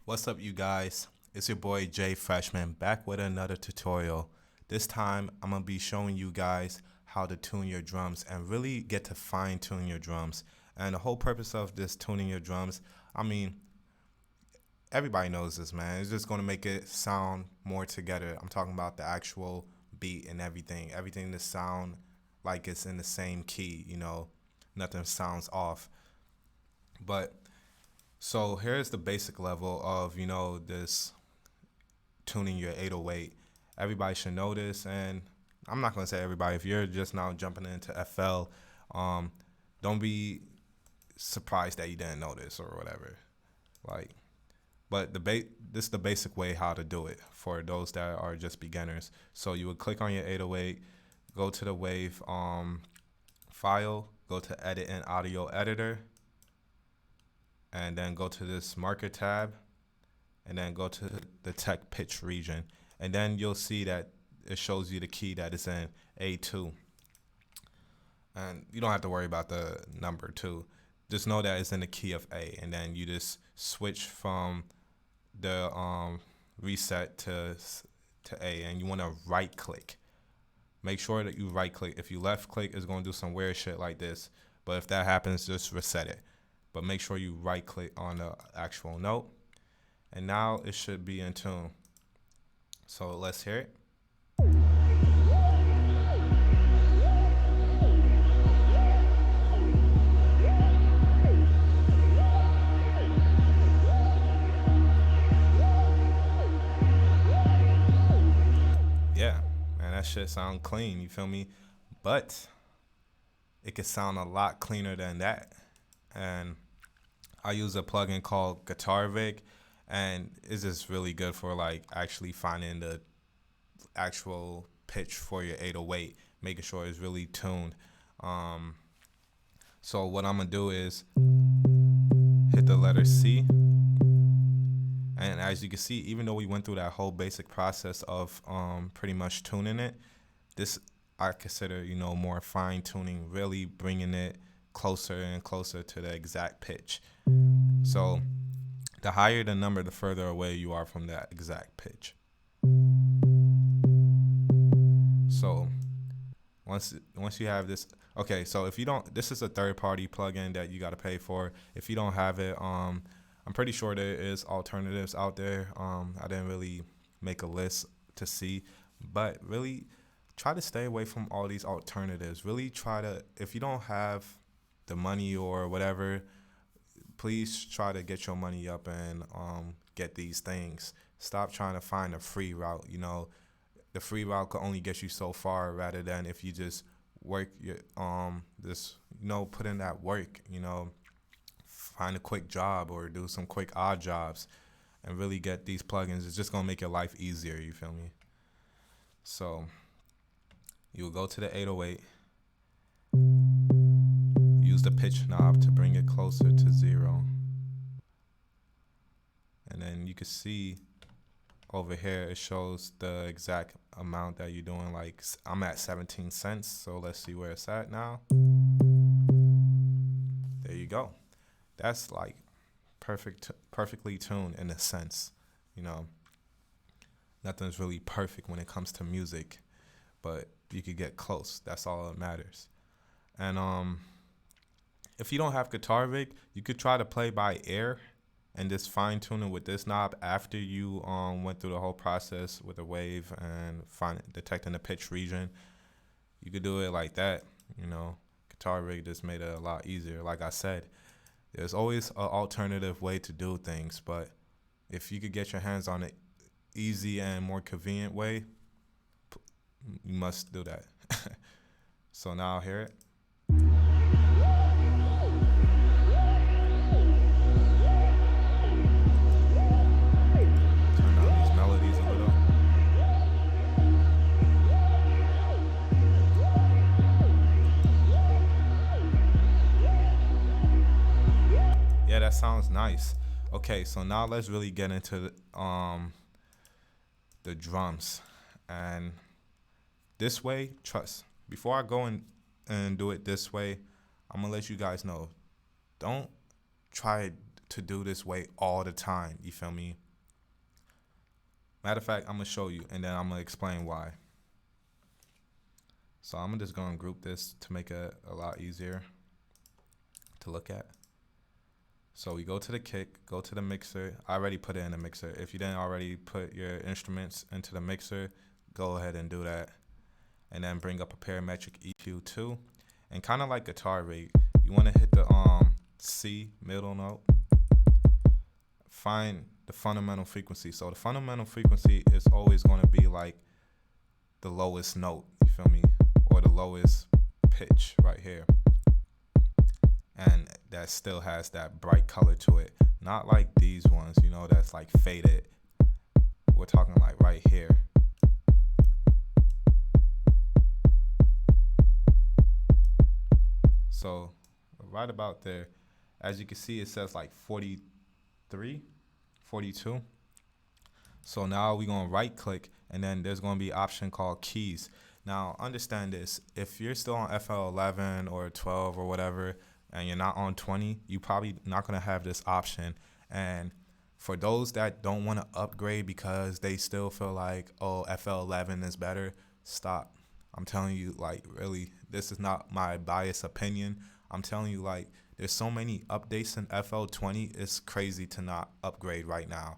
What's up, you guys? It's your boy Jay Freshman back with another tutorial. This time, I'm gonna be showing you guys how to tune your drums and really get to fine tune your drums. And the whole purpose of this tuning your drums, I mean, everybody knows this, man. It's just gonna make it sound more together. I'm talking about the actual beat and everything. Everything to sound like it's in the same key, nothing sounds off. But so here's the basic level of, this tuning your 808. Everybody should know this, and I'm not gonna say everybody. If you're just now jumping into FL, um, don't be surprised that you didn't know this or whatever. Like, but this is the basic way how to do it for those that are just beginners. So you would click on your 808, go to the wave file, go to edit in audio editor, and then go to this marker tab, and then go to the tech pitch region, and then you'll see that it shows you the key that is in A2, and you don't have to worry about the number 2. Just know that it's in the key of A, and then you just switch from the reset to A, and you want to right click. Make sure that you right click. If you left click, it's going to do some weird shit like this, but if that happens, just reset it. But make sure you right click on the actual note, and now it should be in tune. So let's hear it. Yeah, man, that shit sound clean, you feel me? But it could sound a lot cleaner than that. And I use a plugin called Guitar Rig, and it's just really good for like actually finding the actual pitch for your 808, making sure it's really tuned. Um, so what I'm gonna do is hit the letter C, and as you can see, even though we went through that whole basic process of pretty much tuning it, this I consider more fine tuning, really bringing it closer and closer to the exact pitch. So the higher the number, the further away you are from that exact pitch. So once you have this, okay, so if you don't, this is a third party plugin that you got to pay for. If you don't have it, I'm pretty sure there is alternatives out there. I didn't really make a list to see, but really try to stay away from all these alternatives. Really try to, if you don't have the money or whatever, please try to get your money up and get these things. Stop trying to find a free route. The free route could only get you so far, rather than if you just work your put in that work. Find a quick job or do some quick odd jobs, and really get these plugins. It's just gonna make your life easier. You feel me? So you'll go to the 808. Use the pitch knob to bring it closer to 0. And then you can see over here it shows the exact amount that you're doing. Like I'm at 17 cents, so let's see where it's at now. There you go. That's like perfectly tuned in a sense. Nothing's really perfect when it comes to music, but you could get close. That's all that matters. And if you don't have Guitar Rig, you could try to play by ear and just fine tune it with this knob after you went through the whole process with the wave and detecting the pitch region. You could do it like that. Guitar Rig just made it a lot easier. Like I said, there's always an alternative way to do things, but if you could get your hands on an easy and more convenient way, you must do that. So now I'll hear it. Turn down these melodies a little. Yeah, that sounds nice. Okay, so now let's really get into the drums. And this way, trust. Before I go and do it this way, I'm gonna let you guys know. Don't try to do this way all the time. You feel me? Matter of fact, I'm gonna show you and then I'm gonna explain why. So I'm just gonna group this to make it a lot easier to look at. So we go to the kick, go to the mixer. I already put it in the mixer. If you didn't already put your instruments into the mixer, go ahead and do that. And then bring up a parametric EQ2. And kind of like guitar rig, you want to hit the C middle note. Find the fundamental frequency. So the fundamental frequency is always going to be like the lowest note, you feel me? Or the lowest pitch right here. And that still has that bright color to it. Not like these ones, you know, that's like faded. We're talking like right here. So right about there, as you can see, it says like 43, 42. So now we're going to right click and then there's going to be an option called keys. Now understand this, if you're still on FL11 or 12 or whatever, and you're not on 20, you probably not going to have this option. And for those that don't want to upgrade because they still feel like, oh, FL11 is better, stop. I'm telling you, like, really, this is not my biased opinion. I'm telling you, like, there's so many updates in FL20, it's crazy to not upgrade right now.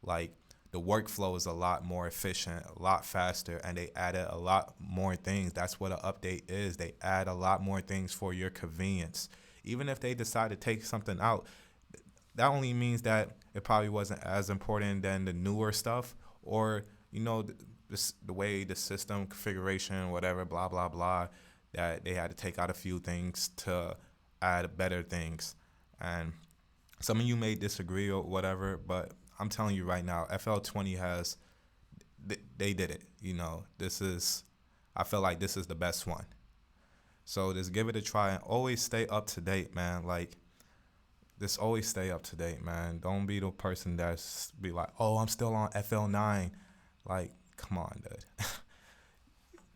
Like, the workflow is a lot more efficient, a lot faster, and they added a lot more things. That's what an update is. They add a lot more things for your convenience. Even if they decide to take something out, that only means that it probably wasn't as important than the newer stuff, or, you know, the way the system configuration, whatever, blah, blah, blah, that they had to take out a few things to add better things. And some of you may disagree or whatever, but I'm telling you right now, FL20 has, they did it. You know, I feel like this is the best one. So just give it a try and always stay up to date, man. Like, just always stay up to date, man. Don't be the person that's be like, oh, I'm still on FL9. Like, come on, dude.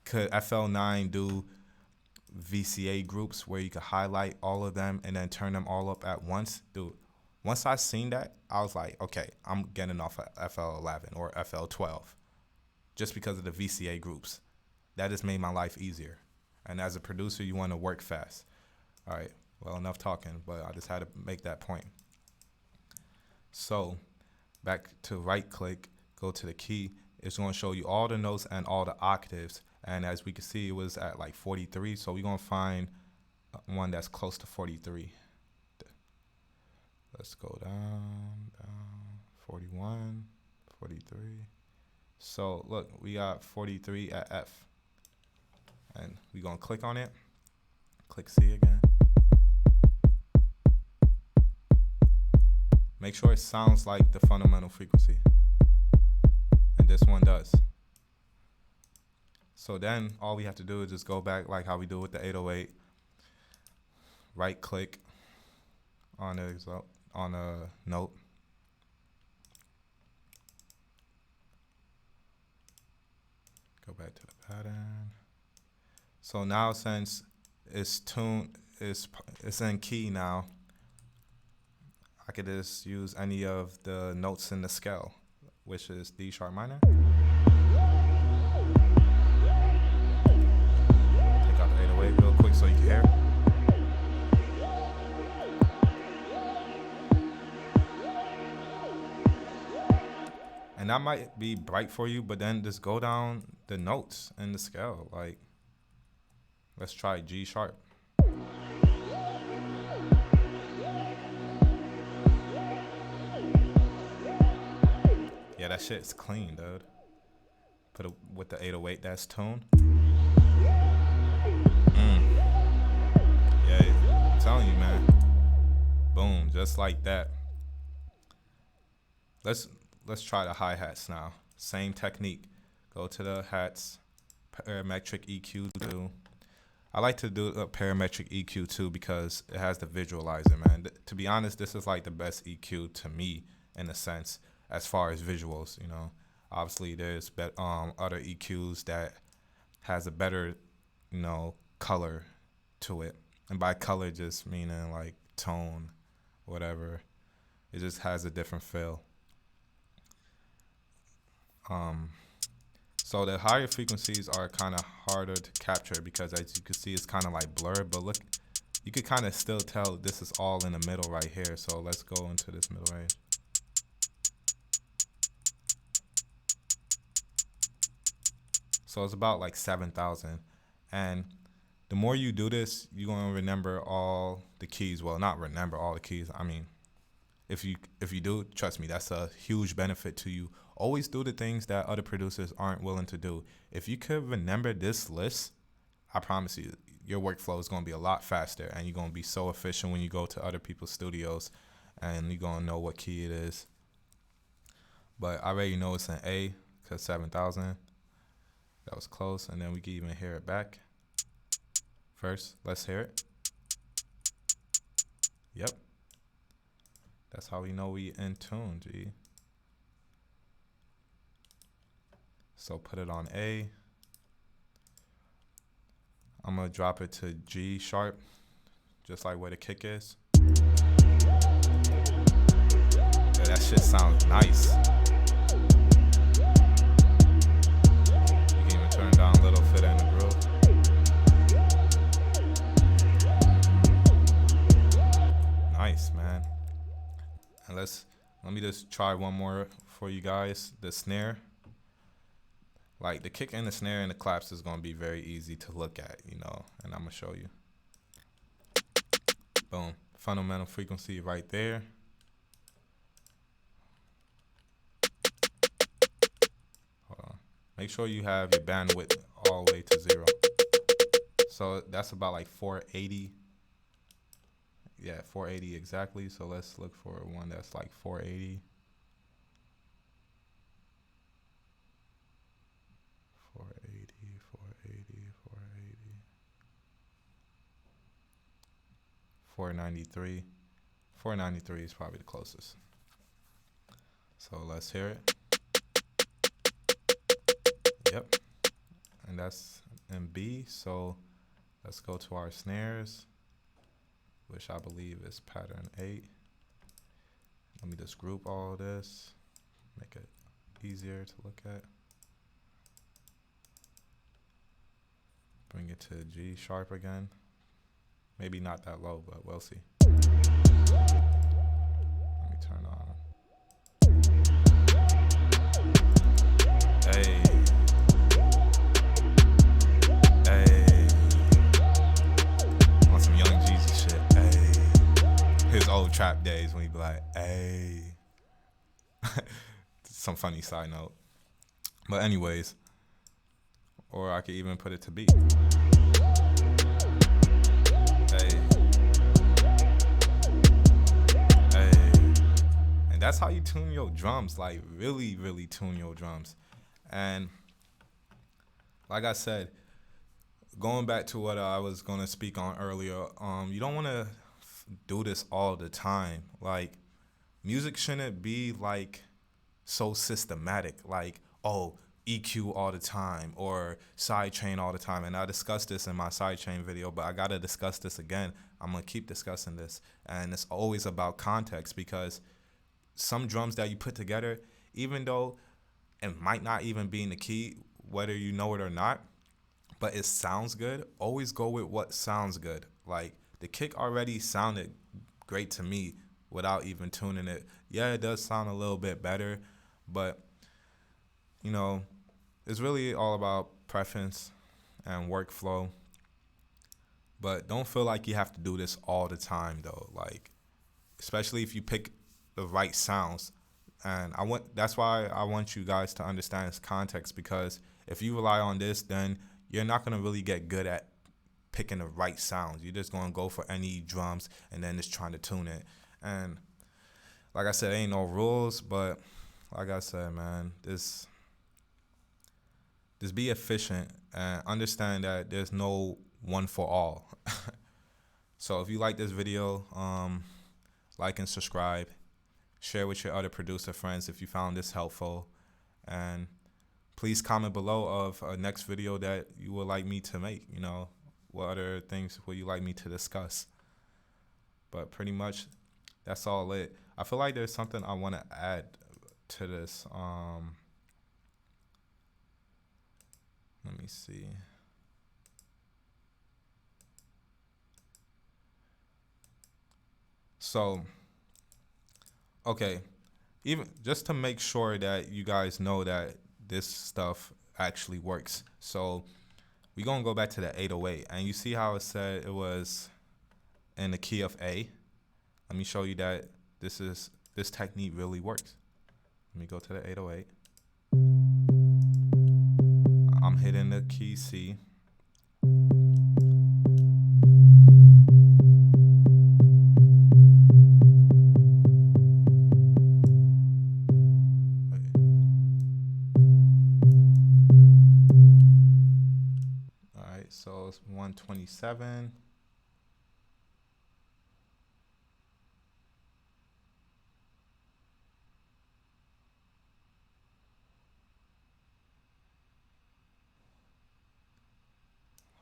Could FL9 do VCA groups where you could highlight all of them and then turn them all up at once? Dude, once I seen that, I was like, okay, I'm getting off of FL11 or FL12 just because of the VCA groups. That just made my life easier. And as a producer, you want to work fast. All right, well, enough talking, but I just had to make that point. So back to right click, go to the key. It's going to show you all the notes and all the octaves. And as we can see, it was at like 43. So we're going to find one that's close to 43. Let's go down, 41, 43. So look, we got 43 at F. And we're going to click on it. Click C again. Make sure it sounds like the fundamental frequency. And this one does. So then all we have to do is just go back like how we do with the 808. Right click on a note. Go back to the pattern. So now since it's tuned, it's in key now, I could just use any of the notes in the scale, which is D sharp minor. Take out the 808 real quick so you can hear. And that might be bright for you, but then just go down the notes in the scale. Like, let's try G sharp. Yeah, that shit's clean, dude. Put it with the 808 that's tuned. Yeah, I'm telling you, man. Boom, just like that. Let's try the hi-hats now. Same technique. Go to the hats, parametric EQ2. I like to do a parametric EQ2 because it has the visualizer, man. To be honest, this is like the best EQ to me in a sense as far as visuals, you know. Obviously, there's other EQs that has a better, you know, color to it. And by color, just meaning like tone, whatever. It just has a different feel. Um, so the higher frequencies are kind of harder to capture because as you can see, it's kind of like blurred. But look, you could kind of still tell this is all in the middle right here. So let's go into this middle range. So it's about like 7,000. And the more you do this, you're going to remember all the keys. Well, not remember all the keys. I mean, if you do, trust me, that's a huge benefit to you. Always do the things that other producers aren't willing to do. If you could remember this list, I promise you, your workflow is going to be a lot faster, and you're going to be so efficient when you go to other people's studios, and you're going to know what key it is. But I already know it's an A because 7,000. That was close, and then we can even hear it back. First, let's hear it. Yep. That's how we know we in tune, G. So put it on A. I'm gonna drop it to G sharp, just like where the kick is. Yeah, that shit sounds nice. You can even turn it down a little, fit in the groove. Nice, man. And let me just try one more for you guys. The snare. Like the kick and the snare and the claps is gonna be very easy to look at, you know, and I'm gonna show you. Boom. Fundamental frequency right there. Hold on. Make sure you have your bandwidth all the way to 0. So that's about like 480. Yeah, 480 exactly. So let's look for one that's like 480. 493. 493 is probably the closest. So let's hear it. Yep. And that's in B. So let's go to our snares, which I believe is pattern 8. Let me just group all this, make it easier to look at. Bring it to G sharp again. Maybe not that low, but we'll see. Let me turn on. Hey. Hey. On some Young Jeezy shit. Hey. His old trap days when he be like, hey. Some funny side note. But anyways. Or I could even put it to B. That's how you tune your drums, like really, really tune your drums. And like I said, going back to what I was going to speak on earlier, you don't want to do this all the time. Like, music shouldn't be like so systematic, like, oh, EQ all the time or sidechain all the time. And I discussed this in my sidechain video, but I got to discuss this again. I'm going to keep discussing this. And it's always about context, because some drums that you put together, even though it might not even be in the key, whether you know it or not, but it sounds good, always go with what sounds good. Like, the kick already sounded great to me without even tuning it. Yeah, it does sound a little bit better, but, you know, it's really all about preference and workflow. But don't feel like you have to do this all the time, though. Like, especially if you pick the right sounds. And that's why I want you guys to understand this context, because if you rely on this, then you're not going to really get good at picking the right sounds. You're just going to go for any drums and then just trying to tune it. And like I said, ain't no rules, but like I said, man, just be efficient and understand that there's no one for all. So if you like this video, like and subscribe. Share with your other producer friends if you found this helpful. And please comment below of a next video that you would like me to make. You know, what other things would you like me to discuss? But pretty much, that's all it. I feel like there's something I want to add to this. Let me see. So, okay, even just to make sure that you guys know that this stuff actually works. So, we're going to go back to the 808, and you see how it said it was in the key of A? Let me show you that this technique really works. Let me go to the 808. I'm hitting the key C. All right, so it's 127.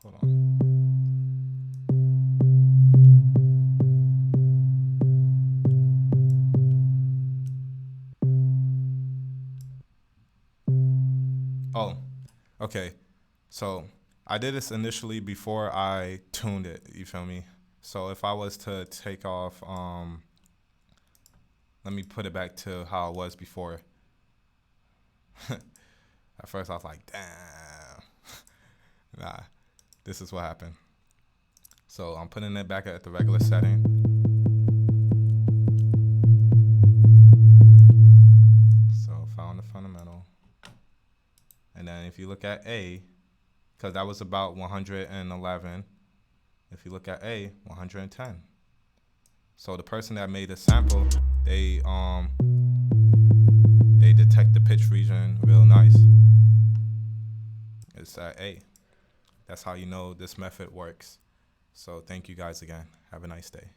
Hold on. Oh, okay. So I did this initially before I tuned it. You feel me? So if I was to take off, let me put it back to how it was before. At first I was like, damn. Nah, this is what happened. So I'm putting it back at the regular setting. So found the fundamental. And then if you look at A, because that was about 111. If you look at A, 110. So the person that made the sample, they detect the pitch region real nice. It's at A. That's how you know this method works. So thank you guys again. Have a nice day.